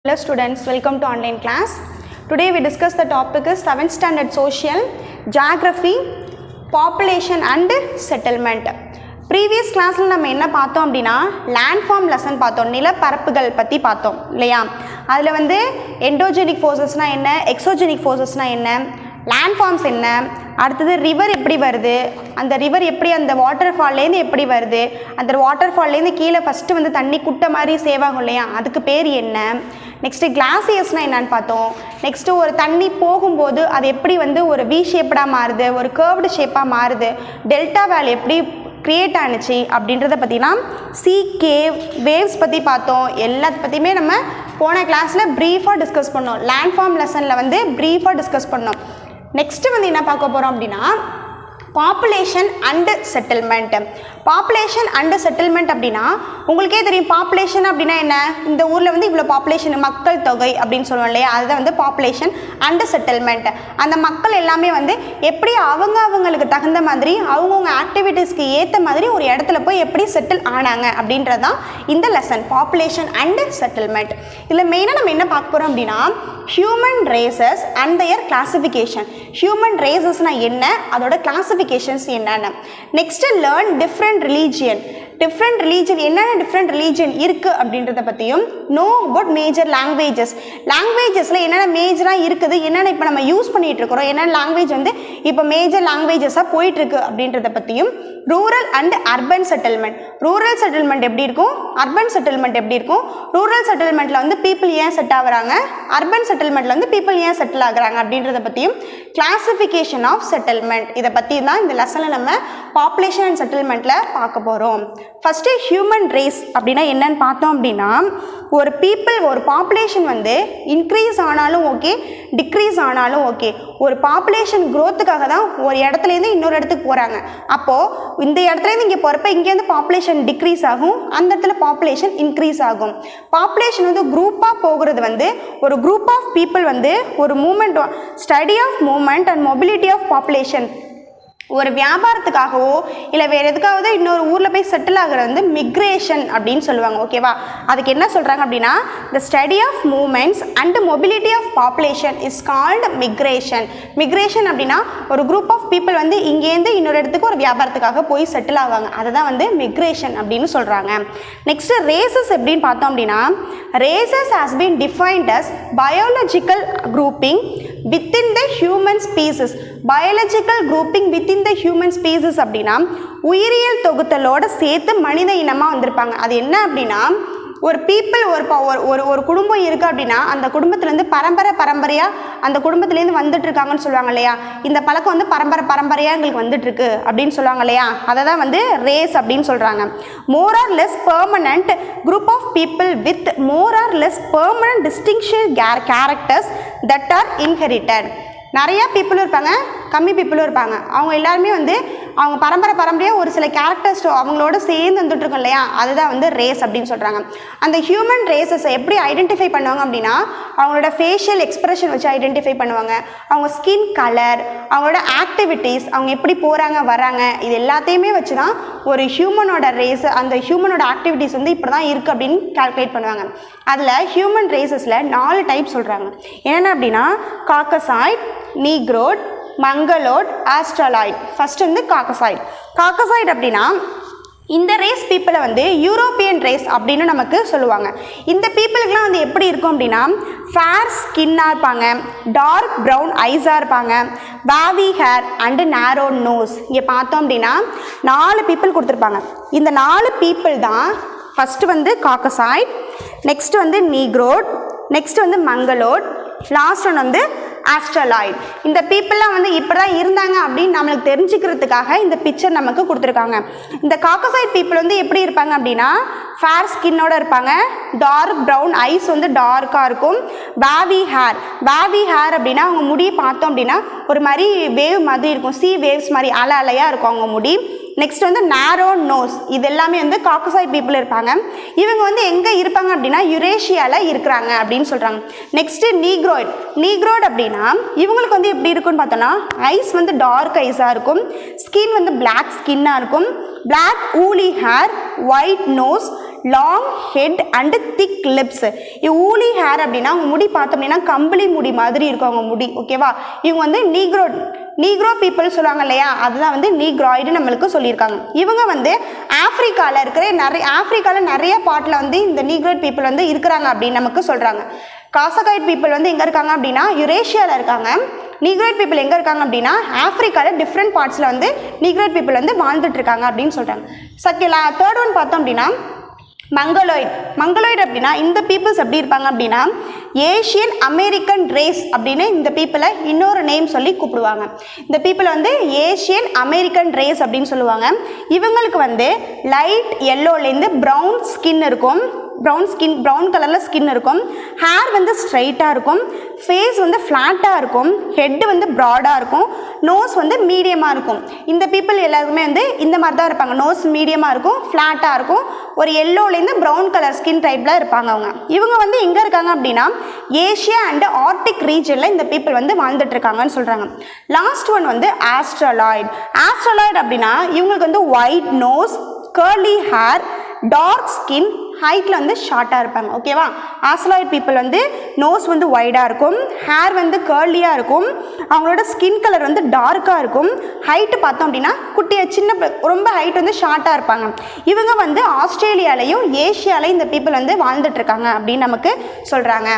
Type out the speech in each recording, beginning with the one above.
Hello students, welcome to online class. Today we discuss the topic is 7th standard social, geography, population and settlement. Previous class நம்ம என்ன பார்த்தோம் அப்படினா landform lesson பார்த்தோம், நிலப்பரப்புகள் பத்தி பார்த்தோம் இல்லையா. அதுல வந்து endogenic forcesனா என்ன, exogenic forcesனா என்ன, landforms என்ன, அடுத்தது ரிவர் எப்படி வருது, அந்த ரிவர் எப்படி அந்த வாட்டர்ஃபால்லேருந்து எப்படி வருது, அந்த வாட்டர்ஃபால்லேருந்து கீழே ஃபஸ்ட்டு வந்து தண்ணி குட்டை மாதிரி சேவ் ஆகும் இல்லையா, அதுக்கு பேர் என்ன, நெக்ஸ்ட்டு கிளாசியர்ஸ்னால் என்னன்னு பார்த்தோம், நெக்ஸ்ட்டு ஒரு தண்ணி போகும்போது அது எப்படி வந்து ஒரு வி ஷேப்படாக மாறுது, ஒரு கேர்வ்டு ஷேப்பாக மாறுது, டெல்டா வேலி எப்படி க்ரியேட் ஆனிச்சு அப்படின்றத பற்றினா சி கேவ் வேவ்ஸ் பற்றி பார்த்தோம். எல்லாத்த பற்றியுமே நம்ம போன கிளாஸில் ப்ரீஃபாக டிஸ்கஸ் பண்ணோம். லேண்ட்ஃபார்ம் லெசனில் வந்து ப்ரீஃபாக டிஸ்கஸ் பண்ணோம். நெக்ஸ்ட்டு வந்து என்ன பார்க்க போகிறோம் அப்படின்னா population and settlement. Population and settlement அப்படின்னா உங்களுக்கே தெரியும், பாப்புலேஷன் அப்படின்னா என்ன, இந்த ஊரில் வந்து இவ்வளோ பாப்புலேஷன் மக்கள் தொகை அப்படின்னு சொல்லுவோம் இல்லையா, அதுதான் வந்து பாப்புலேஷன் அண்டு செட்டில்மெண்ட். அந்த மக்கள் எல்லாமே வந்து எப்படி அவங்களுக்கு தகுந்த மாதிரி அவங்கவுங்க ஆக்டிவிட்டீஸ்க்கு ஏற்ற மாதிரி ஒரு இடத்துல போய் எப்படி செட்டில் ஆனாங்க அப்படின்றது தான் இந்த லெசன், பாப்புலேஷன் அண்டு செட்டில்மெண்ட். இதில் மெயினாக நம்ம என்ன பார்க்க போகிறோம் அப்படின்னா human races and their classification. Human ரேசஸ்னால் என்ன, அதோட கிளாசிஃபிகேஷன்ஸ் என்னென்ன. Next learn different religion. Different religion என்னென்ன டிஃப்ரெண்ட் ரிலீஜன் இருக்குது அப்படின்றத பற்றியும், நோ அபவுட் மேஜர் லாங்குவேஜஸ். லாங்குவேஜஸில் என்னென்ன மேஜராக இருக்குது, என்னென்ன இப்போ நம்ம யூஸ் பண்ணிகிட்டு இருக்கிறோம், என்னென்ன லாங்குவேஜ் வந்து இப்போ மேஜர் லாங்குவேஜஸாக போயிட்டுருக்கு அப்படின்றத பற்றியும், rural and urban settlement. Rural settlement எப்படி இருக்கும், அர்பன் செட்டில்மெண்ட் எப்படி இருக்கும், ரூரல் செட்டில்மெண்ட்டில் வந்து பீப்புள் ஏன் செட் ஆகுறாங்க, அர்பன் செட்டில்மெண்ட்டில் வந்து பீப்புள் ஏன் செட்டில் ஆகுறாங்க அப்படின்றத பற்றியும், கிளாசிஃபிகேஷன் ஆஃப் செட்டில்மெண்ட், இதை பற்றி தான் இந்த லெசனில் நம்ம பாப்புலேஷன் அண்ட் செட்டில்மெண்ட்டில் பார்க்க போகிறோம். ஃபஸ்ட்டு ஹியூமன் ரேஸ் அப்படின்னா என்னன்னு பார்த்தோம் அப்படின்னா ஒரு பீப்புள் ஒரு பாப்புலேஷன் வந்து இன்க்ரீஸ் ஆனாலும் ஓகே, டிக்ரீஸ் ஆனாலும் ஓகே, ஒரு பாப்புலேஷன் க்ரோத்துக்காக தான் ஒரு இடத்துலேருந்து இன்னொரு இடத்துக்கு போகிறாங்க. அப்போது இந்த இடத்துலேருந்து இங்கே போகிறப்ப இங்கேருந்து பாப்புலேஷன் டிக்ரீஸ் ஆகும், அந்த இடத்துல பாப்புலேஷன் இன்க்ரீஸ் ஆகும். பாப்புலேஷன் வந்து குரூப்பாக போகிறது வந்து ஒரு குரூப் ஆஃப் பீப்புள் வந்து ஒரு movement, study of movement and mobility of population, ஒரு வியாபாரத்துக்காகவோ இல்லை வேறு எதுக்காவது இன்னொரு ஊரில் போய் செட்டில் ஆகிறது வந்து மிக்ரேஷன் அப்படின்னு சொல்லுவாங்க. ஓகேவா, அதுக்கு என்ன சொல்கிறாங்க அப்படின்னா the study of movements and mobility of population is called migration. Migration அப்படின்னா ஒரு குரூப் ஆஃப் பீப்புள் வந்து இங்கேருந்து இன்னொரு இடத்துக்கு ஒரு வியாபாரத்துக்காக போய் செட்டில் ஆவாங்க, அதை தான் வந்து மிக்ரேஷன் அப்படின்னு சொல்கிறாங்க. நெக்ஸ்ட்டு ரேசஸ் எப்படின்னு பார்த்தோம் அப்படின்னா races has been defined as biological grouping within the human species. Biological grouping within the human species அப்படின்னா உயிரியல் தொகுத்தலோடு சேர்த்து மனித இனமாக வந்திருப்பாங்க. அது என்ன அப்படின்னா ஒரு பீப்புள் ஒரு குடும்பம் இருக்குது அப்படின்னா அந்த குடும்பத்துலேருந்து பரம்பரையாக அந்த குடும்பத்துலேருந்து வந்துட்டு இருக்காங்கன்னு சொல்லுவாங்க இல்லையா, இந்த பழக்கம் வந்து பரம்பரையாக எங்களுக்கு வந்துட்டுருக்கு அப்படின்னு சொல்லுவாங்க இல்லையா, அதை தான் வந்து ரேஸ் அப்படின்னு சொல்கிறாங்க. More or less permanent group of people with more or less permanent distinction characters that are inherited. நிறையா பீப்புளும் இருப்பாங்க, கம்மி பீப்புளும் இருப்பாங்க, அவங்க எல்லாருமே வந்து அவங்க பரம்பரையாக ஒரு சில கேரக்டர்ஸ் அவங்களோட சேர்ந்து வந்துட்டுருக்கோம் இல்லையா, அதுதான் வந்து ரேஸ் அப்படின்னு சொல்கிறாங்க. அந்த ஹியூமன் ரேசஸை எப்படி ஐடென்டிஃபை பண்ணுவாங்க அப்படின்னா அவங்களோட ஃபேஷியல் எக்ஸ்ப்ரெஷன் வச்சு ஐடென்டிஃபை பண்ணுவாங்க, அவங்க ஸ்கின் கலர், அவங்களோட ஆக்டிவிட்டீஸ், அவங்க எப்படி போகிறாங்க வராங்க, இது எல்லாத்தையுமே வச்சு தான் ஒரு ஹியூமனோட ரேஸ், அந்த ஹியூமனோட ஆக்டிவிட்டீஸ் வந்து இப்படி தான் இருக்குது அப்படின்னு கால்குலேட் பண்ணுவாங்க. அதில் ஹியூமன் ரேசஸில் 4 டைப் சொல்கிறாங்க. என்னென்ன அப்படின்னா காக்கசாய்ட், நீக்ரோட், மங்கலோட், ஆஸ்ட்ரலாய்ட். ஃபஸ்ட் வந்து காக்கசாய்ட் அப்படின்னா இந்த ரேஸ் பீப்புளை வந்து யூரோப்பியன் ரேஸ் அப்படின்னு நமக்கு சொல்லுவாங்க. இந்த பீப்புளுக்கெலாம் வந்து எப்படி இருக்கும் அப்படின்னா ஃபேர் ஸ்கின்னாக இருப்பாங்க, டார்க் ப்ரௌன் ஐஸாக இருப்பாங்க, வேவி ஹேர் அண்டு நேரோ நோஸ். இங்கே பார்த்தோம் அப்படின்னா 4 பீப்புள் கொடுத்துருப்பாங்க. இந்த 4 பீப்புள் தான் ஃபஸ்ட்டு வந்து காக்கசாய்ட், நெக்ஸ்ட்டு வந்து நீக்ரோட், நெக்ஸ்ட்டு வந்து மங்கலோட், லாஸ்ட் ஒன் வந்து ஆஸ்ட்ரலாய்ட். இந்த பீப்புளெலாம் வந்து இப்படி தான் இருந்தாங்க அப்படின்னு நம்மளுக்கு தெரிஞ்சுக்கிறதுக்காக இந்த பிக்சர் நமக்கு கொடுத்துருக்காங்க. இந்த காக்கசாய்ட் பீப்புள் வந்து எப்படி இருப்பாங்க அப்படின்னா ஃபேர் ஸ்கின்னோடு இருப்பாங்க, டார்க் ப்ரௌன் ஐஸ் வந்து டார்க்காக இருக்கும், வேவி ஹேர் அப்படின்னா அவங்க முடி பார்த்தோம் அப்படின்னா ஒரு மாதிரி வேவ் மாதிரி இருக்கும், சி வேவ்ஸ் மாதிரி அலையாக இருக்கும் அவங்க முடி. நெக்ஸ்ட் வந்து நேரோ நோஸ், இது எல்லாமே வந்து காக்கசாய்ட் பீப்புள் இருப்பாங்க. இவங்க வந்து எங்கே இருப்பாங்க அப்படின்னா யுரேஷியாவில் இருக்கிறாங்க அப்படின்னு சொல்கிறாங்க. நெக்ஸ்ட்டு நீக்ரோட் அப்படின்னா இவங்களுக்கு வந்து எப்படி இருக்குன்னு பார்த்தோன்னா ஐஸ் வந்து டார்க் ஐஸாக இருக்கும், ஸ்கின் வந்து பிளாக் ஸ்கின்னாக இருக்கும், black woolly hair, white nose, long head and thick lips. Woolly hair அப்படின்னா அவங்க முடி பார்த்தோம் அப்படின்னா கம்பளி முடி மாதிரி இருக்கும் அவங்க முடி. ஓகேவா, இவங்க வந்து நீக்ரோ பீப்புள் சொல்லுவாங்க இல்லையா, அதுதான் வந்து நீக்ராய்டு நம்மளுக்கு சொல்லியிருக்காங்க. இவங்க வந்து ஆப்பிரிக்காவில் இருக்கிற ஆப்பிரிக்காவில் நிறைய பார்ட்டில் வந்து இந்த நீக்ராய்டு பீப்புள் வந்து இருக்கிறாங்க அப்படின்னு நமக்கு சொல்கிறாங்க. காசகாய்டு பீப்புள் வந்து எங்கே இருக்காங்க அப்படின்னா யுரேஷியாவில் இருக்காங்க. நீக்ராய்டு பீப்புள் எங்கே இருக்காங்க அப்படின்னா ஆப்பிரிக்காவில் டிஃப்ரெண்ட் பார்ட்ஸில் வந்து நீக்ராய்டு பீப்புள் வந்து வாழ்ந்துட்டு இருக்காங்க அப்படின்னு சொல்கிறாங்க. தேர்ட் ஒன் பார்த்தோம் அப்படின்னா மங்கலாய்டு அப்படின்னா இந்த பீப்புள்ஸ் எப்படி இருப்பாங்க அப்படின்னா ஏஷியன் அமெரிக்கன் ரேஸ் அப்படின்னு இந்த பீப்புளை இன்னொரு நேம் சொல்லி கூப்பிடுவாங்க. இந்த பீப்புளை வந்து ஏஷியன் அமெரிக்கன் ரேஸ் அப்படின்னு சொல்லுவாங்க. இவங்களுக்கு வந்து லைட் எல்லோலேருந்து ப்ரௌன் ஸ்கின் இருக்கும், ப்ரௌன் கலரில் ஸ்கின் இருக்கும். ஹேர் வந்து ஸ்ட்ரைட்டாக இருக்கும், ஃபேஸ் வந்து ஃப்ளாட்டாக இருக்கும், ஹெட் வந்து ப்ராடாக இருக்கும், நோஸ் வந்து மீடியமாக இருக்கும். இந்த பீப்புள் எல்லாருமே வந்து இந்த மாதிரி தான் இருப்பாங்க. நோஸ் மீடியமாக இருக்கும், ஃப்ளாட்டாக இருக்கும், ஒரு எல்லோலேருந்து ப்ரௌன் கலர் ஸ்கின் டைப்பில் இருப்பாங்க அவங்க. இவங்க வந்து எங்கே இருக்காங்க அப்படின்னா ஏஷியா அண்ட் ஆர்டிக் ரீஜனில் இந்த பீப்புள் வந்து வாழ்ந்துட்டுருக்காங்கன்னு சொல்கிறாங்க. லாஸ்ட் ஒன் வந்து ஆஸ்ட்ரலாய்டு அப்படின்னா இவங்களுக்கு வந்து white nose, curly hair, dark skin, ஹைட்டில் வந்து ஷார்ட்டாக இருப்பாங்க. ஓகேவா, ஆஸ்ட்ரலாய்டு பீப்புள் வந்து நோஸ் வந்து வைடாக இருக்கும், ஹேர் வந்து கர்லியாக இருக்கும், அவங்களோட ஸ்கின் கலர் வந்து டார்க்காக இருக்கும், ஹைட்டு பார்த்தோம் அப்படின்னா ரொம்ப ஹைட் வந்து ஷார்ட்டாக இருப்பாங்க. இவங்க வந்து ஆஸ்திரேலியாலையும் ஏஷியாலையும் இந்த பீப்புள் வந்து வாழ்ந்துட்டுருக்காங்க அப்படின்னு நமக்கு சொல்கிறாங்க.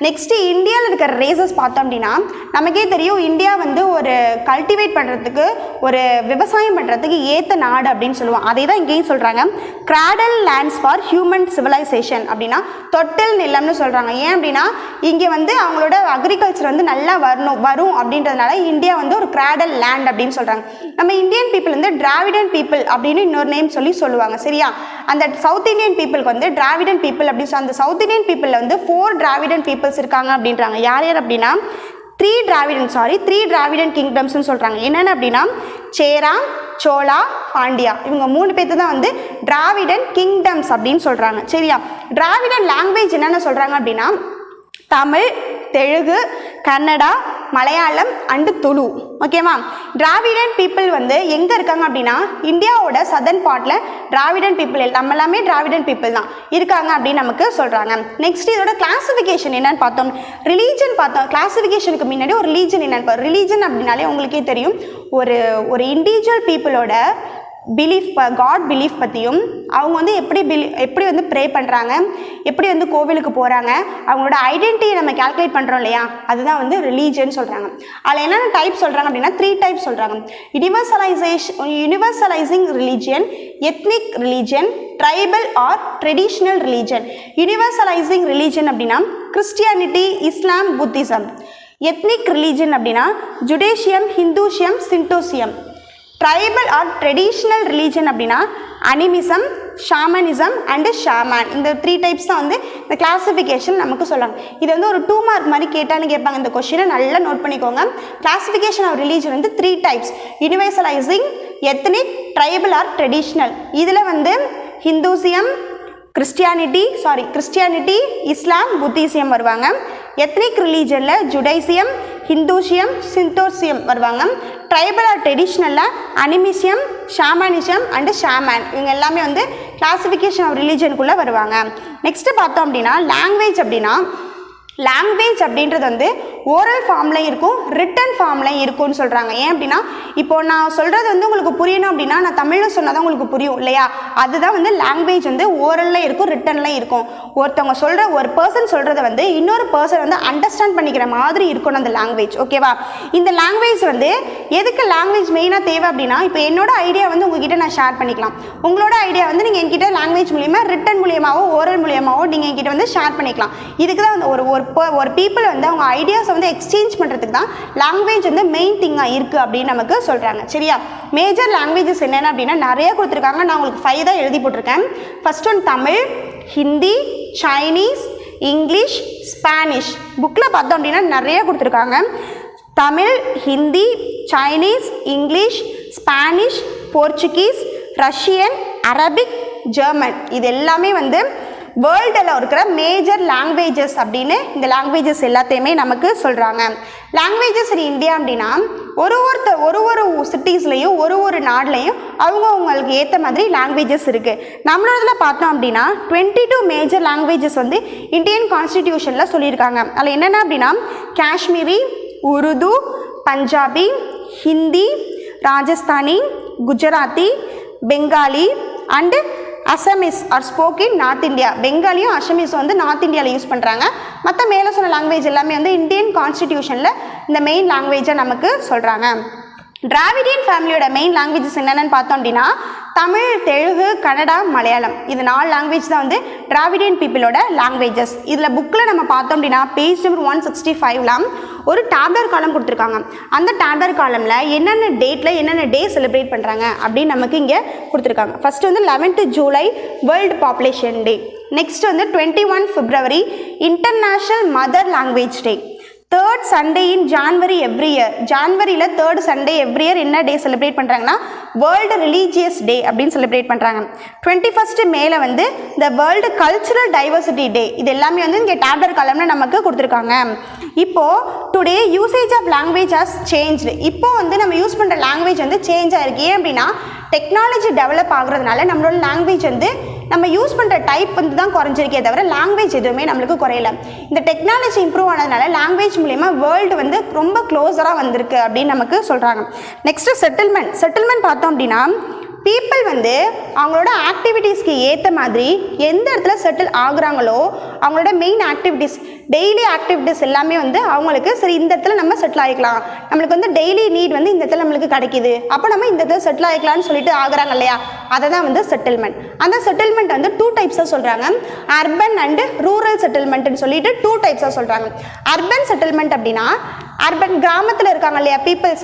நெக்ஸ்ட்டு இந்தியாவில் இருக்கிற ரேசஸ் பார்த்தோம் அப்படின்னா நமக்கே தெரியும், இந்தியா வந்து ஒரு கல்டிவேட் பண்ணுறதுக்கு, ஒரு விவசாயம் பண்ணுறதுக்கு ஏற்ற நாடு அப்படின்னு சொல்லுவோம். அதை தான் இங்கேயும் சொல்கிறாங்க. Cradle lands for human civilization அப்படின்னா தொட்டில் நிலம்னு சொல்கிறாங்க. ஏன் அப்படின்னா இங்கே வந்து அவங்களோட அக்ரிகல்ச்சர் வந்து நல்லா வரும் அப்படின்றதுனால இந்தியா வந்து ஒரு கிராடல் லேண்ட் அப்படின்னு சொல்கிறாங்க. நம்ம இந்தியன் பீப்புள் வந்து டிராவிடன் பீப்புள் அப்படின்னு இன்னொரு நேம் சொல்லுவாங்க. சரியா, அந்த சவுத் இந்தியன் பீப்புளுக்கு வந்து டிராவிடன் பீப்புள் அப்படின்னு அந்த சவுத் இந்தியன் பீப்புளில் வந்து 4 டிராவிடன் பீப்புள்ஸ் இருக்காங்க அப்படின்றாங்க. யார் அப்படின்னா 3 டிராவிடன் கிங்டம்ஸ்னு சொல்கிறாங்க. என்னென்ன அப்படின்னா சேரா, சோழா, பாண்டியா, இவங்க 3 பேர்த்து தான் வந்து டிராவிடன் கிங்டம்ஸ் அப்படின்னு சொல்கிறாங்க. சரியா, டிராவிடன் லாங்குவேஜ் என்னென்ன சொல்கிறாங்க அப்படின்னா தமிழ், தெலுங்கு, கன்னடா, மலையாளம் அண்டு துளு. ஓகேவா, டிராவிடன் பீப்புள் வந்து எங்கே இருக்காங்க அப்படின்னா இந்தியாவோட சதர்ன் பார்ட்டில் டிராவிடன் பீப்புள் நம்ம எல்லாமே டிராவிடன் பீப்புள் தான் இருக்காங்க அப்படின்னு நமக்கு சொல்கிறாங்க. நெக்ஸ்ட் இதோட கிளாஸிஃபிகேஷன் என்னன்னு பார்த்தோம். ரிலீஜன் பார்த்தோம். கிளாஸிஃபிகேஷனுக்கு முன்னாடி ஒரு ரிலீஜன் என்னன்னு ரிலீஜன் அப்படின்னாலே உங்களுக்கே தெரியும், ஒரு இண்டிவிஜுவல் பீப்புளோட காட் பிலீஃப் பற்றியும் அவங்க வந்து எப்படி வந்து ப்ரே பண்ணுறாங்க, எப்படி வந்து கோவிலுக்கு போகிறாங்க, அவங்களோட ஐடென்டிட்டியை நம்ம கால்குலேட் பண்ணுறோம் இல்லையா, அதுதான் வந்து ரிலீஜன் சொல்கிறாங்க. அதில் என்னென்ன டைப் சொல்கிறாங்க அப்படின்னா 3 டைப் சொல்கிறாங்க. Universalizing religion, ethnic religion, tribal or traditional religion. Universalizing religion அப்படின்னா Christianity, Islam, Buddhism. Ethnic religion அப்படின்னா Judaism, Hinduism, Shintoism. Tribal or traditional religion அப்படின்னா அனிமிசம், ஷாமனிசம் அண்டு ஷாமன். இந்த 3 டைப்ஸ் தான் வந்து இந்த கிளாஸிஃபிகேஷன் நமக்கு சொல்கிறாங்க. இது வந்து ஒரு 2 மார்க் மாதிரி கேட்பாங்க. இந்த கொஸ்டினை நல்லா நோட் பண்ணிக்கோங்க. கிளாஸிஃபிகேஷன் ஆஃப் ரிலீஜன் வந்து 3 types: universalizing, ethnic, tribal or traditional. இதில் வந்து ஹிந்துசியம், கிறிஸ்டியானிட்டி, இஸ்லாம், புத்திசியம் வருவாங்க. எத்னிக் ரிலீஜனில் ஜுடைசியம், ஹிந்துஷியம், சிந்தோசியம் வருவாங்க. ட்ரைபல் ஆர் ட்ரெடிஷ்னலில் அனிமிசியம், ஷாமனிசம் அண்டு ஷாமன். இவங்க எல்லாமே வந்து கிளாஸிஃபிகேஷன் ஆஃப் ரிலீஜனுக்குள்ளே வருவாங்க. நெக்ஸ்ட்டு பார்த்தோம் அப்படின்னா லாங்குவேஜ் அப்படின்றது வந்து ஓரல் ஃபார்ம்லையும் இருக்கும், ரிட்டன் ஃபார்ம்லையும் இருக்கும்னு சொல்கிறாங்க. ஏன் அப்படின்னா இப்போது நான் சொல்கிறது வந்து உங்களுக்கு புரியணும் அப்படின்னா நான் தமிழில் சொன்னால் தான் உங்களுக்கு புரியும் இல்லையா, அதுதான் வந்து லாங்குவேஜ் வந்து ஓரலில் இருக்கும், ரிட்டன்லையும் இருக்கும். ஒரு பர்சன் சொல்கிறத வந்து இன்னொரு பர்சன் வந்து அண்டர்ஸ்டாண்ட் பண்ணிக்கிற மாதிரி இருக்கணும் அந்த லாங்குவேஜ். ஓகேவா, இந்த லாங்குவேஜ் வந்து எதுக்கு லாங்குவேஜ் மெயினாக தேவை அப்படின்னா இப்போ என்னோட ஐடியா வந்து உங்ககிட்ட நான் ஷேர் பண்ணிக்கலாம், உங்களோட ஐடியா வந்து நீங்கள் என்கிட்ட லாங்குவேஜ் மூலியமாக, ரிட்டன் மூலியமாகவோ ஓரல் மூலியமாகவோ நீங்கள் என்கிட்ட வந்து ஷேர் பண்ணிக்கலாம். இதுக்கு தான் வந்து ஒரு பீப்புள் வந்து அவங்க ஐடியாஸை வந்து எக்ஸ்சேஞ்ச் பண்ணுறதுக்கு தான் லாங்குவேஜ் வந்து மெயின் திங்காக இருக்குது அப்படின்னு நமக்கு சொல்கிறாங்க. சரியா, மேஜர் லாங்குவேஜஸ் என்னென்ன அப்படின்னா நிறைய கொடுத்துருக்காங்க. நான் உங்களுக்கு 5 தான் எழுதி போட்டிருக்கேன். First one Tamil, Hindi, Chinese, English, Spanish. புக்கில் பார்த்தோம் அப்படின்னா நிறைய கொடுத்துருக்காங்க. Tamil, Hindi, Chinese, English, Spanish, Portuguese, Russian, Arabic, German. இது எல்லாமே வந்து வேர்ல்டில் இருக்கிற மேஜர் லாங்குவேஜஸ் அப்படின்னு இந்த லாங்குவேஜஸ் எல்லாத்தையுமே நமக்கு சொல்கிறாங்க. லாங்குவேஜஸ் இன் இந்தியா அப்படின்னா ஒரு சிட்டிஸ்லையும் ஒரு நாடுலையும் அவங்களுக்கு ஏற்ற மாதிரி லாங்குவேஜஸ் இருக்குது. நம்மளோடதுல பார்த்தோம் அப்படின்னா 22 மேஜர் லாங்குவேஜஸ் வந்து இந்தியன் கான்ஸ்டிடியூஷனில் சொல்லியிருக்காங்க. அதில் என்னென்ன அப்படின்னா Kashmiri, Urdu, Punjabi, Hindi, Rajasthani, Gujarati, Bengali and Assamese are spoken north India. பெங்காலியும் அசமீஸும் வந்து நார்த் இந்தியாவில் யூஸ் பண்ணுறாங்க. மற்ற மேலே சொன்ன லாங்குவேஜ் எல்லாமே வந்து இந்தியன் கான்ஸ்டிடியூஷனில் இந்த மெயின் லாங்குவேஜை நமக்கு சொல்கிறாங்க. டிராவிடியன் ஃபேமிலியோட மெயின் லாங்குவேஜஸ் என்னென்னு பார்த்தோம் அப்படின்னா தமிழ், தெலுங்கு, கன்னடா, மலையாளம். இது 4 லாங்குவேஜ் தான் வந்து டிராவிடியன் பீப்புளோட லாங்குவேஜஸ். இதில் புக்கில் நம்ம பார்த்தோம் அப்படின்னா பேஜ் நம்பர் 165லாம் ஒரு டேப்லர் காலம் கொடுத்துருக்காங்க. அந்த டேப்லர் காலமில் என்னென்ன டேட்டில் என்னென்ன டே செலிப்ரேட் பண்ணுறாங்க அப்படின்னு நமக்கு இங்கே கொடுத்துருக்காங்க. ஃபஸ்ட்டு வந்து 11th July world population day. Next வந்து 21 February international mother language day. 3rd Sunday in January every year. ஜான்வரியில் 3rd Sunday every year என்ன டே செலிப்ரேட் பண்ணுறாங்கன்னா வேர்ல்டு ரிலீஜியஸ் டே அப்படின்னு செலிப்ரேட் பண்ணுறாங்க. 21st மேலே வந்து இந்த வேர்ல்டு கல்ச்சுரல் டைவர்சிட்டி டே. இது எல்லாமே வந்து இங்கே டேப்லர் காலம்னு நமக்கு கொடுத்துருக்காங்க. இப்போது today usage of language has changed. இப்போது வந்து நம்ம யூஸ் பண்ணுற லாங்குவேஜ் வந்து சேஞ்ச் ஆகிருக்கு. ஏன் அப்படின்னா டெக்னாலஜி டெவலப் ஆகுறதுனால நம்மளோட லாங்குவேஜ் வந்து நம்ம யூஸ் பண்ணுற டைப் வந்து தான் குறைஞ்சிருக்கே தவிர லாங்குவேஜ் எதுவுமே நம்மளுக்கு குறையல. இந்த டெக்னாலஜி இம்ப்ரூவ் ஆனதுனால லாங்குவேஜ் மூலமா வேர்ல்டு வந்து ரொம்ப க்ளோஸராக வந்திருக்கு அப்படின்னு நமக்கு சொல்கிறாங்க. நெக்ஸ்ட்டு செட்டில்மெண்ட் பார்த்தோம் அப்படின்னா பீப்புள் வந்து அவங்களோட ஆக்டிவிட்டீஸ்க்கு ஏற்ற மாதிரி எந்த இடத்துல செட்டில் ஆகுறாங்களோ அவங்களோட மெயின் ஆக்டிவிட்டீஸ், டெய்லி ஆக்டிவிட்டீஸ் எல்லாமே வந்து அவங்களுக்கு சரி இந்த இடத்துல நம்ம செட்டில் ஆகிக்கலாம், நம்மளுக்கு வந்து டெய்லி நீட் வந்து இந்த இடத்துல நம்மளுக்கு கிடைக்கிது, அப்போ நம்ம இந்த இடத்துல செட்டில் ஆகிக்கலாம்னு சொல்லிட்டு ஆகுறாங்க இல்லையா, அதை தான் வந்து செட்டில்மெண்ட். அந்த செட்டில்மெண்ட் வந்து 2 டைப்ஸாக சொல்கிறாங்க. அர்பன் அண்டு ரூரல் செட்டில்மெண்ட்னு சொல்லிட்டு 2 டைப்ஸாக சொல்கிறாங்க. அர்பன் செட்டில்மெண்ட் அப்படின்னா அர்பன் கிராமத்தில் இருக்காங்க இல்லையா பீப்புள்ஸ்,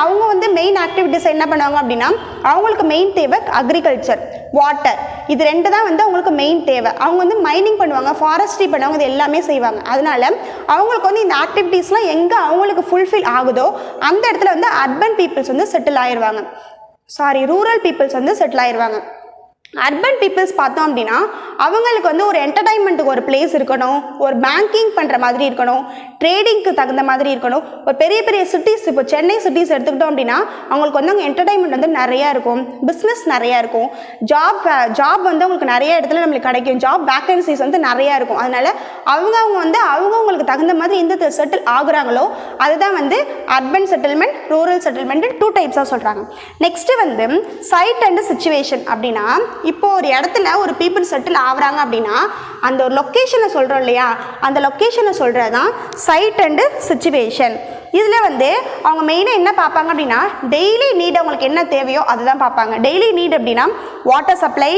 அவங்க வந்து மெயின் ஆக்டிவிட்டீஸ் என்ன பண்ணுவாங்க அப்படின்னா அவங்களுக்கு மெயின் தேவை அக்ரிகல்ச்சர், வாட்டர். இது 2 தான் வந்து அவங்களுக்கு மெயின் தேவை. அவங்க வந்து மைனிங் பண்ணுவாங்க, ஃபாரஸ்ட்ரி பண்ணுவாங்க, இது எல்லாமே செய்வாங்க. அதனால அவங்களுக்கு வந்து இந்த ஆக்டிவிட்டீஸ்லாம் எங்கே அவங்களுக்கு ஃபுல்ஃபில் ஆகுதோ அந்த இடத்துல வந்து அர்பன் பீப்புள்ஸ் வந்து செட்டில் ஆயிடுவாங்க. ரூரல் பீப்புள்ஸ் வந்து செட்டில் ஆயிடுவாங்க. அர்பன் பீப்புள்ஸ் பார்த்தோம் அப்படின்னா அவங்களுக்கு வந்து ஒரு என்டர்டைன்மெண்ட்டுக்கு ஒரு பிளேஸ் இருக்கணும், ஒரு பேங்கிங் பண்ணுற மாதிரி இருக்கணும், ட்ரேடிங்க்கு தகுந்த மாதிரி இருக்கணும். ஒரு பெரிய பெரிய சிட்டிஸ், இப்போ சென்னை சிட்டிஸ் எடுத்துக்கிட்டோம் அப்படின்னா அவங்களுக்கு வந்து அங்கே என்டர்டைன்மெண்ட் வந்து நிறையா இருக்கும், பிஸ்னஸ் நிறையா இருக்கும், ஜாப் வந்து அவங்களுக்கு நிறைய இடத்துல நம்மளுக்கு கிடைக்கும், ஜாப் வேக்கன்சிஸ் வந்து நிறையா இருக்கும். அதனால் அவங்க வந்து அவங்களுக்கு தகுந்த மாதிரி எந்த செட்டில் ஆகுறாங்களோ அதுதான் வந்து அர்பன் செட்டில்மெண்ட், ரூரல் செட்டில்மெண்ட் 2 டைப்ஸாக சொல்கிறாங்க. நெக்ஸ்ட்டு வந்து சைட் அண்ட் சிச்சுவேஷன் அப்படின்னா இப்போ ஒரு இடத்துல ஒரு பீப்புள் செட்டில் ஆகுறாங்க அப்படின்னா அந்த ஒரு லொக்கேஷனை சொல்கிறோம் இல்லையா, அந்த லொக்கேஷனை சொல்கிறது தான் சைட் அண்டு சிச்சுவேஷன். இதில் வந்து அவங்க மெயினாக என்ன பார்ப்பாங்க அப்படின்னா டெய்லி நீட் அவங்களுக்கு என்ன தேவையோ அதுதான் பார்ப்பாங்க. டெய்லி நீட் அப்படின்னா water supply,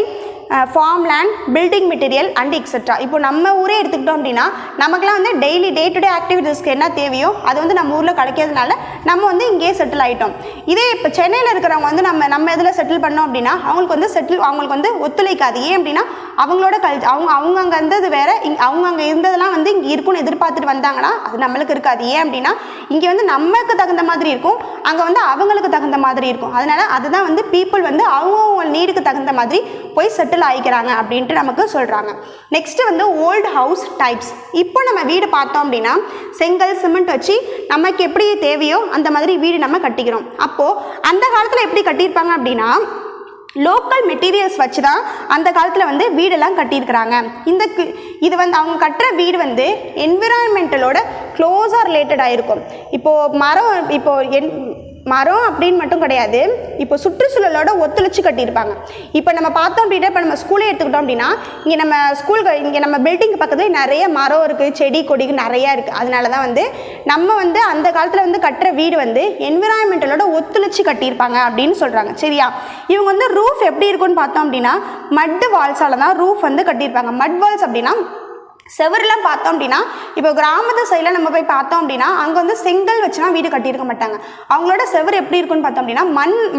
farm land, building material and etcetera. இப்போ நம்ம ஊரே எடுத்துக்கிட்டோம் அப்படின்னா நமக்குலாம் வந்து டெய்லி டே டு டே ஆக்டிவிட்டீஸ்க்கு என்ன தேவையோ அது வந்து நம்ம ஊரில் கிடைக்கிறதுனால நம்ம வந்து இங்கேயே செட்டில் ஆகிட்டோம். இதே இப்போ சென்னையில் இருக்கிறவங்க வந்து நம்ம இதில் செட்டில் பண்ணோம் அப்படின்னா அவங்களுக்கு வந்து ஒத்துழைக்காது. ஏன் அப்படின்னா அவங்களோட அவங்க அங்கே இருந்தது வேறு, அவங்க அங்கே இருந்ததெல்லாம் வந்து இங்கே இருக்குன்னு எதிர்பார்த்துட்டு வந்தாங்கன்னா அது நம்மளுக்கு இருக்காது. ஏன் அப்படின்னா இங்கே வந்து நமக்கு தகுந்த மாதிரி இருக்கும், அங்கே வந்து அவங்களுக்கு தகுந்த மாதிரி இருக்கும். அதனால் அதுதான் வந்து பீப்புள் வந்து அவங்க நீடுக்கு தகுந்த மாதிரி போய் செட்டில் ஆகிக்கிறாங்க அப்படின்ட்டு நமக்கு சொல்கிறாங்க. நெக்ஸ்ட் வந்து ஓல்டு ஹவுஸ் டைப்ஸ். இப்போ நம்ம வீடு பார்த்தோம் அப்படின்னா செங்கல், சிமெண்ட் வச்சு நமக்கு எப்படி தேவையோ அந்த மாதிரி வீடு நம்ம கட்டிக்கிறோம். அப்போது அந்த காலத்தில் எப்படி கட்டியிருப்பாங்க அப்படின்னா லோக்கல் மெட்டீரியல்ஸ் வச்சு தான் அந்த காலத்தில் வந்து வீடெல்லாம் கட்டியிருக்கிறாங்க. இது வந்து அவங்க கட்டுற வீடு வந்து என்விரான்மெண்டலோட க்ளோஸாக ரிலேட்டடாக இருக்கும். இப்போது மரம் அப்படின்னு மட்டும் கிடையாது, இப்போ சுற்றுச்சூழலோட ஒத்துழைச்சி கட்டியிருப்பாங்க. இப்போ நம்ம பார்த்தோம் அப்படின்னா இப்போ நம்ம ஸ்கூலே எடுத்துக்கிட்டோம் அப்படின்னா இங்கே நம்ம பில்டிங் பக்கத்துல நிறைய மரம் இருக்குது, செடி கொடிக்கு நிறையா இருக்குது. அதனால தான் வந்து நம்ம வந்து அந்த காலத்தில் வந்து கட்டுற வீடு வந்து என்விரான்மெண்டலோட ஒத்துழைச்சி கட்டியிருப்பாங்க அப்படின்னு சொல்கிறாங்க. சரியா? இவங்க வந்து ரூஃப் எப்படி இருக்குன்னு பார்த்தோம் அப்படின்னா மட் வால்ஸால் தான் ரூஃப் வந்து கட்டியிருப்பாங்க. மட் வால்ஸ் அப்படின்னா செவரெலாம் பார்த்தோம் அப்படின்னா இப்போ கிராமத்து சைடில் நம்ம போய் பார்த்தோம் அப்படின்னா அங்கே வந்து செங்கல் வச்சுலாம் வீடு கட்டியிருக்க மாட்டாங்க. அவங்களோட செவர் எப்படி இருக்குன்னு பார்த்தோம் அப்படின்னா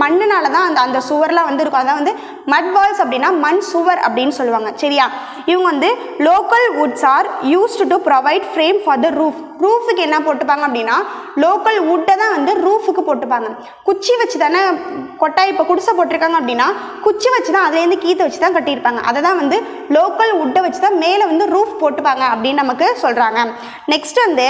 மண்ணுனால தான் அந்த சுவர்லாம் வந்து இருக்கும். அதான் வந்து மட் வால்ஸ் அப்படின்னா மண் சுவர் அப்படின்னு சொல்லுவாங்க. சரியா, இவங்க வந்து local woods are used to provide frame for the roof. ரூஃபுக்கு என்ன போட்டுப்பாங்க அப்படின்னா லோக்கல் வுட்டை தான் வந்து ரூஃபுக்கு போட்டுப்பாங்க. குச்சி வச்சு தானே கொட்டாய் இப்போ குடிசை போட்டிருக்காங்க அப்படின்னா குச்சி வச்சு தான் அதுலேருந்து கீற்று வச்சு தான் கட்டியிருப்பாங்க. அதை தான் வந்து லோக்கல் வுட்டை வச்சு தான் மேலே வந்து ரூஃப் போட்டுப்பாங்க அப்படின்னு நமக்கு சொல்கிறாங்க. நெக்ஸ்ட் வந்து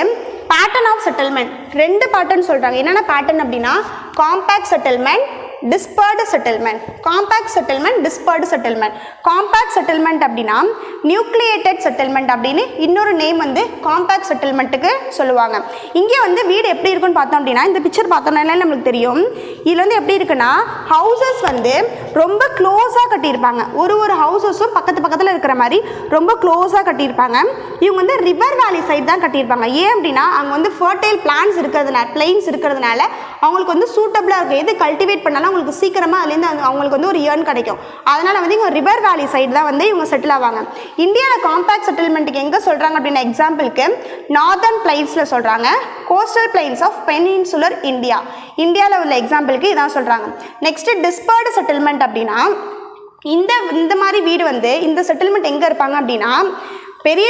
பேட்டர்ன் ஆஃப் செட்டில்மெண்ட் 2 பேட்டர்ன் சொல்கிறாங்க. என்னென்ன பேட்டர்ன் அப்படின்னா compact settlement, dispersed settlement. Compact settlement, dispersed settlement. Compact settlement அப்படின்னா நியூக்ளியேட்டட் செட்டில்மெண்ட் அப்படின்னு இன்னொரு நேம் வந்து காம்பேக்ட் செட்டில்மெண்ட்டுக்கு சொல்லுவாங்க. இங்கே வந்து வீடு எப்படி இருக்குன்னு பார்த்தோம் அப்படின்னா இந்த பிக்சர் பார்த்தோம்னா நம்மளுக்கு தெரியும். இதில் வந்து எப்படி இருக்குன்னா ஹவுசஸ் வந்து ரொம்ப க்ளோஸாக கட்டியிருப்பாங்க. ஒரு ஹவுசஸும் பக்கத்தில் இருக்கிற மாதிரி ரொம்ப க்ளோஸாக கட்டியிருப்பாங்க. இவங்க வந்து ரிவர் வேலி சைடு தான் கட்டியிருப்பாங்க. ஏன் அப்படின்னா அங்கே வந்து ஃபர்டைல் பிளான்ஸ் இருக்கிறதுனால, பிளைன்ஸ் இருக்கிறதுனால அவங்களுக்கு வந்து சூட்டபிளாக இருக்கும். எது கல்டிவேட் பண்ணாலும் அவங்களுக்கு சீக்கிரமாக அதுலேருந்து அவங்களுக்கு வந்து ஒரு ஏர்ன் கிடைக்கும். அதனால் வந்து இவங்க ரிவர் வேலி சைடு தான் வந்து இவங்க செட்டில் ஆவாங்க. இந்தியாவில் காம்பேக்ட் செட்டில்மெண்ட்டுக்கு எங்கே சொல்கிறாங்க அப்படின்னா எக்ஸாம்பிளுக்கு நார்தர்ன் பிளைன்ஸில் சொல்கிறாங்க, கோஸ்டல் பிளைன்ஸ் ஆஃப் பெனின்சுலர் இந்தியாவில் உள்ள எக்ஸாம்பிளுக்கு இதான் சொல்கிறாங்க. நெக்ஸ்ட்டு டிஸ்பர்டு செட்டில்மெண்ட் அப்படின்னா இந்த மாதிரி வீடு வந்து இந்த செட்டில்மெண்ட் எங்கே இருப்பாங்க அப்படின்னா பெரிய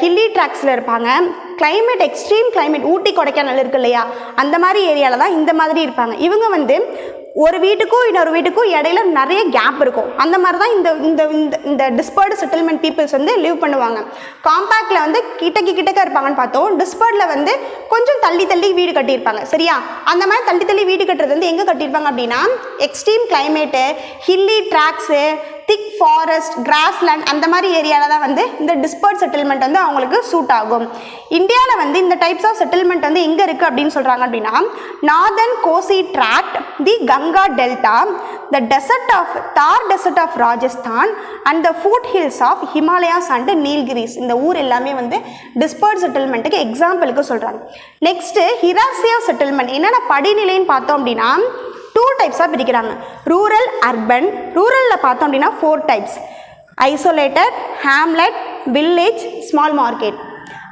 ஹில்லி ட்ராக்ஸில் இருப்பாங்க. Climate extreme climate Ooty Kodaikanal இருக்கு இல்லையா, அந்த மாதிரி ஏரியாவில் தான் இந்த மாதிரி இருப்பாங்க. இவங்க வந்து ஒரு வீட்டுக்கும் இன்னொரு வீட்டுக்கும் இடையில நிறைய கேப் இருக்கும். அந்த மாதிரி தான் இந்த டிஸ்பர்டு செட்டில்மெண்ட் பீப்புள்ஸ் வந்து லிவ் பண்ணுவாங்க. காம்பேக்டில் வந்து கிட்டக்க இருப்பாங்கன்னு பார்த்தோம். டிஸ்பர்டில் வந்து கொஞ்சம் தள்ளி வீடு கட்டியிருப்பாங்க. சரியா, அந்த மாதிரி தள்ளி வீடு கட்டுறது வந்து எங்கே கட்டியிருப்பாங்க அப்படின்னா extreme climate, hilly tracts, thick forest, grassland அந்த மாதிரி ஏரியாவில் தான் வந்து இந்த டிஸ்பர்ட் செட்டில்மெண்ட் வந்து அவங்களுக்கு சூட் ஆகும். இந்தியாவில் வந்து இந்த டைப்ஸ் ஆஃப் செட்டில்மெண்ட் வந்து எங்கே இருக்குது அப்படின்னு சொல்கிறாங்க அப்படின்னா northern Kosi tract, the Ganga delta, the Thar desert of Rajasthan and the foothills of Himalayas and Nilgiris. இந்த ஊர் எல்லாமே வந்து டிஸ்பர்ட் செட்டில்மெண்ட்டுக்கு எக்ஸாம்பிளுக்கு சொல்கிறாங்க. நெக்ஸ்ட்டு ஹிராசியா செட்டில்மெண்ட் என்னென்ன படிநிலைன்னு பார்த்தோம் அப்படின்னா 2 டைப்ஸாக பிரிக்கிறாங்க. Rural, urban. ரூரலில் பார்த்தோம் அப்படின்னா 4 types: isolated, hamlet, village, small market.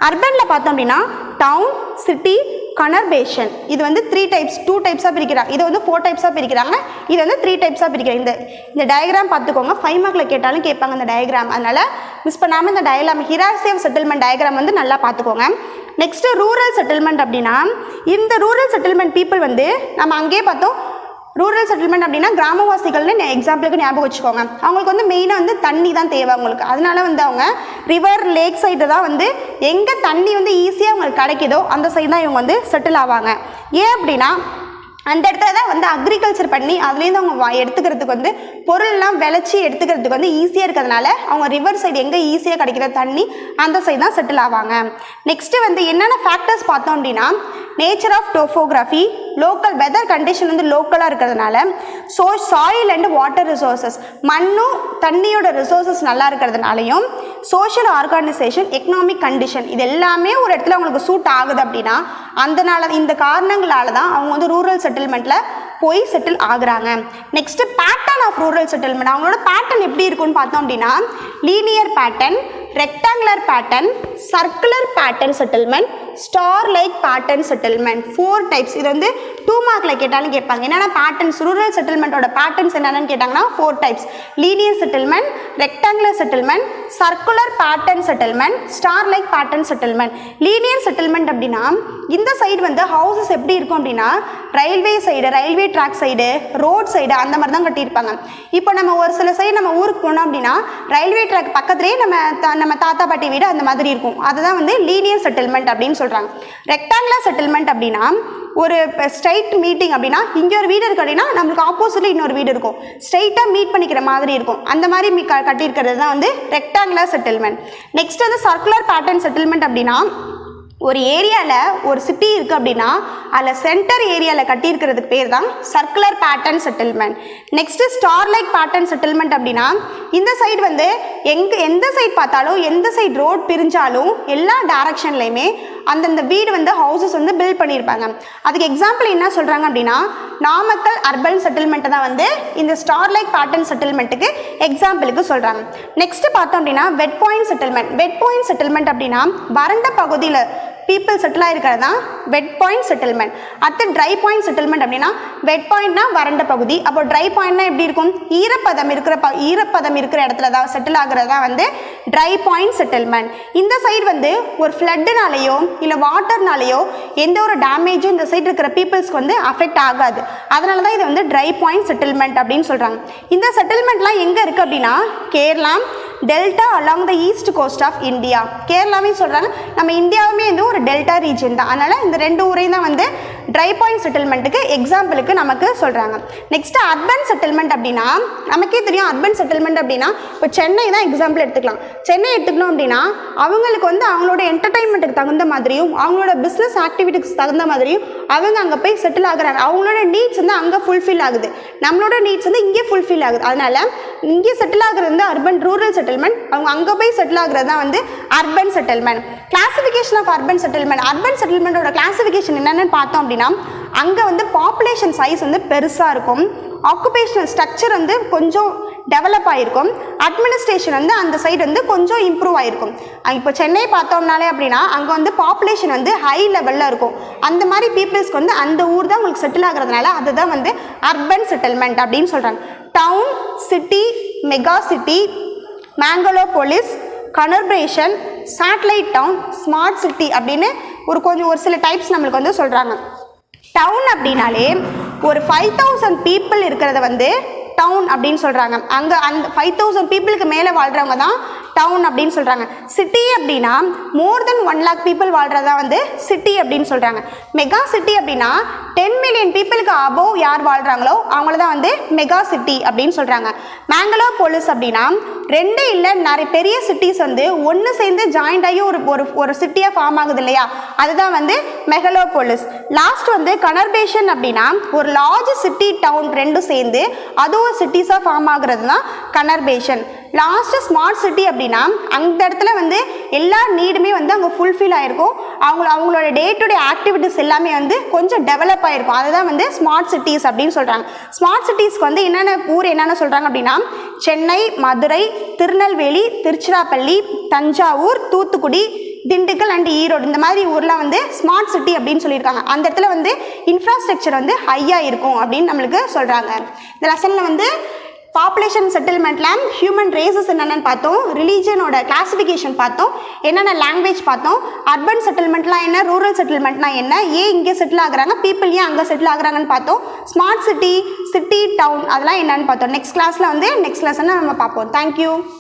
அர்பனில் பார்த்தோம் அப்படின்னா டவுன், சிட்டி, கனர்பேஷன். இது வந்து 2 டைப்ஸாக பிரிக்கிறாங்க. இது வந்து 4 டைப்ஸாக பிரிக்கிறாங்க. இது வந்து 3 டைப்ஸாக பிரிக்கிறாங்க. இந்த டயக்ராம் பார்த்துக்கோங்க, 5 மார்க்கில் கேட்டாலும் கேட்பாங்க இந்த டயக்ராம். அதனால் மிஸ் பண்ணாமல் இந்த ஹிராசியா செட்டில்மெண்ட் டயக்ராம் வந்து நல்லா பார்த்துக்கோங்க. நெக்ஸ்ட்டு ரூரல் செட்டில்மெண்ட் அப்படின்னா இந்த ரூரல் செட்டில்மெண்ட் பீப்புள் வந்து நம்ம அங்கேயே பார்த்தோம். ரூரல் செட்டில்மெண்ட் அப்படின்னா கிராமவாசிகள்னு எக்ஸாம்பிளுக்கு ஞாபகம் வச்சுக்கோங்க. அவங்களுக்கு வந்து மெயினாக வந்து தண்ணி தான் தேவை அவங்களுக்கு. அதனால வந்து அவங்க ரிவர், லேக் சைடு தான் வந்து எங்கே தண்ணி வந்து ஈஸியாக அவங்களுக்கு கிடைக்குதோ அந்த சைடு தான் இவங்க வந்து செட்டில் ஆவாங்க. ஏன் அப்படின்னா அந்த இடத்துல தான் வந்து அக்ரிகல்ச்சர் பண்ணி அதுலேருந்து அவங்க எடுத்துக்கிறதுக்கு வந்து பொருள்லாம் விளைச்சி எடுத்துக்கிறதுக்கு வந்து ஈஸியாக இருக்கிறதுனால அவங்க ரிவர் சைடு எங்கே ஈஸியாக கிடைக்கிற தண்ணி அந்த சைடு தான் செட்டில் ஆவாங்க. நெக்ஸ்ட்டு வந்து என்னென்ன ஃபேக்டர்ஸ் பார்த்தோம் அப்படின்னா nature of topography, local weather condition வந்து லோக்கலாக இருக்கிறதுனால, சாயில் அண்ட் வாட்டர் ரிசோர்ஸஸ் மண்ணும் தண்ணியோட ரிசோர்ஸஸ் நல்லா இருக்கிறதுனாலையும், சோஷியல் ஆர்கனைசேஷன், எக்கனாமிக் கண்டிஷன் இது எல்லாமே ஒரு இடத்துல அவங்களுக்கு சூட் ஆகுது அப்படின்னா இந்த காரணங்களால தான் அவங்க வந்து ரூரல் செட்டில்மெண்ட்டில் போய் செட்டில் ஆகுறாங்க. Next pattern of rural settlement. அவங்களோட பேட்டர்ன் எப்படி இருக்குன்னு பார்த்தோம் அப்படின்னா linear pattern, rectangular pattern, circular pattern settlement, star like pattern settlement. 4 types. இது வந்து 2 மார்க்கில் கேட்டாலும் கேட்பாங்க. என்னென்ன பேட்டர்ன்ஸ் ரூரல் செட்டில்மெண்ட்டோட பேட்டர்ன்ஸ் என்னென்னு கேட்டாங்கன்னா 4 types: linear settlement, rectangular settlement, circular pattern settlement, star like pattern settlement. Linear settlement அப்படின்னா இந்த சைடு வந்து ஹவுசஸ் எப்படி இருக்கும் அப்படின்னா railway side, railway track side, road side அந்த மாதிரி தான் கட்டியிருப்பாங்க. இப்போ நம்ம ஒரு சில சைடு நம்ம ஊருக்கு போனோம் அப்படின்னா ரயில்வே ட்ராக் பக்கத்துலேயே நம்ம தாத்தா பாட்டி வீடு அந்த மாதிரி இருக்கும். அதுதான் வந்து லீனியர் செட்டில்மெண்ட் அப்படின்னு சொல்கிறாங்க. ரெக்டாங்குலர் செட்டில்மெண்ட் அப்படின்னா ஒரு ஸ்ட்ரைட் மீட்டிங் அப்படின்னா இங்கே ஒரு வீடு இருக்குது அப்படின்னா நம்மளுக்கு ஆப்போசிட்டில் இன்னொரு வீடு இருக்கும், ஸ்ட்ரைட்டாக மீட் பண்ணிக்கிற மாதிரி இருக்கும். அந்த மாதிரி கட்டியிருக்கிறது தான் வந்து ரெக்டாங்குலர் செட்டில்மெண்ட். நெக்ஸ்ட் வந்து சர்க்குலர் பேட்டர்ன் செட்டில்மெண்ட் அப்படின்னா ஒரு ஏரியாவில் ஒரு சிட்டி இருக்குது அப்படின்னா அதில் சென்டர் ஏரியாவில் கட்டியிருக்கிறதுக்கு பேர் தான் circular pattern settlement. Next star like pattern settlement அப்படின்னா இந்த சைடு வந்து எந்த சைடு பார்த்தாலும் எந்த சைடு ரோட் பிரிஞ்சாலும் எல்லா டைரக்ஷன்லையுமே அந்தந்த வீடு வந்து ஹவுசஸ் வந்து பில்ட் பண்ணியிருப்பாங்க. அதுக்கு எக்ஸாம்பிள் என்ன சொல்கிறாங்க அப்படின்னா நாமக்கல் அர்பன் செட்டில்மெண்ட்டை தான் வந்து இந்த ஸ்டார் லைக் பேட்டர்ன் செட்டில்மெண்ட்டுக்கு எக்ஸாம்பிளுக்கு சொல்கிறாங்க. நெக்ஸ்ட் பார்த்தோம் அப்படின்னா வெட் பாயிண்ட் செட்டில்மெண்ட். வெட் பாயிண்ட் செட்டில்மெண்ட் அப்படின்னா வறண்ட பகுதியில் பீப்புள் செட்டில் ஆகிருக்கிறது தான் வெட் பாயிண்ட் செட்டில்மெண்ட். அடுத்து ட்ரை பாயிண்ட் செட்டில்மெண்ட் அப்படின்னா வெட் பாயிண்ட்னா வறண்ட பகுதி, அப்போ ட்ரை பாயிண்ட்னா எப்படி இருக்கும், ஈரப்பதம் இருக்கிற இடத்துல தான் செட்டில் ஆகுறதா வந்து ட்ரை பாயிண்ட் செட்டில்மெண்ட். இந்த சைடு வந்து ஒரு ஃப்ளட்டுனாலேயோ இல்லை வாட்டர்னாலேயோ எந்த ஒரு டேமேஜும் இந்த சைடு இருக்கிற பீப்புள்ஸ்க்கு வந்து அஃபெக்ட் ஆகாது. அதனால தான் இது வந்து ட்ரை பாயிண்ட் செட்டில்மெண்ட் அப்படின்னு சொல்கிறாங்க. இந்த செட்டில்மெண்ட்லாம் எங்கே இருக்குது அப்படின்னா Kerala, delta along the east coast of India. கேரளாவே சொல்கிறாங்க, நம்ம இந்தியாவுமே வந்து ஒரு டெல்டா ரீஜன் தான். அதனால் இந்த ரெண்டு ஊரையும் தான் வந்து ட்ரை பாயிண்ட் செட்டில்மெண்ட்டுக்கு எக்ஸாம்பிளுக்கு நமக்கு சொல்கிறாங்க. நெக்ஸ்ட் அர்பன் செட்டில்மெண்ட் அப்படின்னா நமக்கே தெரியும். அர்பன் செட்டில்மெண்ட் அப்படின்னா இப்போ சென்னை தான் எக்ஸாம்பிள் எடுத்துக்கலாம். சென்னை எடுத்துக்கணும் அப்படின்னா அவங்களுக்கு வந்து அவங்களோட என்டர்டைன்மெண்ட்டுக்கு தகுந்த மாதிரியும் அவங்களோட பிஸ்னஸ் ஆக்டிவிட்டிக்கு தகுந்த மாதிரியும் அவங்க அங்கே போய் செட்டில் ஆகுறாங்க. அவங்களோட நீட்ஸ் வந்து அங்கே ஃபுல்ஃபில் ஆகுது, நம்மளோட நீட்ஸ் வந்து இங்கே ஃபுல்ஃபில் ஆகுது. அதனால் இங்கே செட்டில் ஆகுறது வந்து அர்பன் ரூரல் செட்டில்மெண்ட், அவங்க அங்கே போய் செட்டில் ஆகுறது தான் வந்து urban settlement. Classification of urban settlement. Urban செட்டில்மெண்ட்டோட கிளாசிஃபிகேஷன் என்னென்னு பார்த்தோம் அப்படின்னா அங்கே வந்து பாப்புலேஷன் சைஸ் வந்து பெருசாக இருக்கும், ஆக்குபேஷனல் ஸ்ட்ரக்சர் வந்து கொஞ்சம் டெவலப் ஆகிருக்கும், அட்மினிஸ்ட்ரேஷன் வந்து அந்த சைடு வந்து கொஞ்சம் இம்ப்ரூவ் ஆகிருக்கும். இப்போ சென்னை பார்த்தோம்னாலே அப்படின்னா அங்கே வந்து பாப்புலேஷன் வந்து ஹை லெவலில் இருக்கும். அந்த மாதிரி பீப்புள்ஸ்க்கு வந்து அந்த ஊர் தான் உங்களுக்கு செட்டில் ஆகுறதுனால அதுதான் வந்து அர்பன் செட்டில்மெண்ட் அப்படின்னு சொல்கிறாங்க. Town, city, mega city, megalopolis, corporation, satellite town, smart city அப்படின்னு ஒரு சில டைப்ஸ் நம்மளுக்கு வந்து சொல்கிறாங்க. டவுன் அப்படின்னாலே ஒரு 5000 பீப்புள் இருக்கிறத வந்து டவுன் அப்படின்னு சொல்கிறாங்க. அங்கே அந்த 5000 பீப்புளுக்கு மேலே வாழ்கிறவங்க தான் டவுன் அப்படின்னு சொல்கிறாங்க. சிட்டி அப்படின்னா மோர் தென் 1 lakh பீப்புள் வாழ்கிறதா வந்து சிட்டி அப்படின்னு சொல்கிறாங்க. மெகா சிட்டி அப்படின்னா 10 million பீப்புளுக்கு அபோவ் யார் வாழ்கிறாங்களோ அவங்கள தான் வந்து மெகா சிட்டி அப்படின்னு சொல்கிறாங்க. மேங்கலோபோலிஸ் அப்படின்னா 2 இல்லை நிறைய பெரிய சிட்டிஸ் வந்து ஒன்று சேர்ந்து ஜாயிண்ட் ஆகி ஒரு சிட்டியாக ஃபார்ம் ஆகுது இல்லையா, அதுதான் வந்து மெகலோபோலிஸ். லாஸ்ட் வந்து கனர்பேஷன் அப்படின்னா ஒரு லார்ஜ் சிட்டி டவுன் ரெண்டும் சேர்ந்து அது ஒரு சிட்டிஸாக ஃபார்ம் ஆகுறது தான் கனர்பேஷன். லாஸ்ட்டு ஸ்மார்ட் சிட்டி அப்படின்னா அந்த இடத்துல வந்து எல்லா நீடுமே வந்து அங்கே ஃபுல்ஃபில் ஆகிருக்கும், அவங்களோட டே டு டே ஆக்டிவிட்டிஸ் எல்லாமே வந்து கொஞ்சம் டெவலப் ஆகிருக்கும். அதுதான் வந்து ஸ்மார்ட் சிட்டிஸ் அப்படின்னு சொல்கிறாங்க. ஸ்மார்ட் சிட்டிஸ்க்கு வந்து என்னென்ன சொல்கிறாங்க அப்படின்னா சென்னை, மதுரை, திருநெல்வேலி, திருச்சிராப்பள்ளி, தஞ்சாவூர், தூத்துக்குடி, திண்டுக்கல் அண்ட் ஈரோடு இந்த மாதிரி ஊர்லாம் வந்து ஸ்மார்ட் சிட்டி அப்படின்னு சொல்லியிருக்காங்க. அந்த இடத்துல வந்து இன்ஃப்ராஸ்ட்ரக்சர் வந்து ஹையாக இருக்கும் அப்படின்னு நம்மளுக்கு சொல்கிறாங்க. இந்த லெசனில் வந்து பாப்புலேஷன் செட்டில்மெண்ட்டில் ஹியூமன் ரேசஸ் என்னென்னு பார்த்தோம், ரிலீஜனோட கிளாஸிஃபிகேஷன் பார்த்தோம், என்னென்ன லாங்குவேஜ் பார்த்தோம், அர்பன் செட்டில்மெண்ட்லாம் என்ன, ரூரல் செட்டில்மெண்ட்லாம் என்ன, ஏன் இங்கே செட்டில் ஆகுறாங்க, பீப்புள் ஏன் அங்கே செட்டில் ஆகுறாங்கன்னு பார்த்தோம், ஸ்மார்ட் சிட்டி, சிட்டி, டவுன் அதெல்லாம் என்னென்னு பார்த்தோம். நெக்ஸ்ட் கிளாஸில் வந்து நெக்ஸ்ட் லெசனில் நம்ம பார்ப்போம். தேங்க்யூ.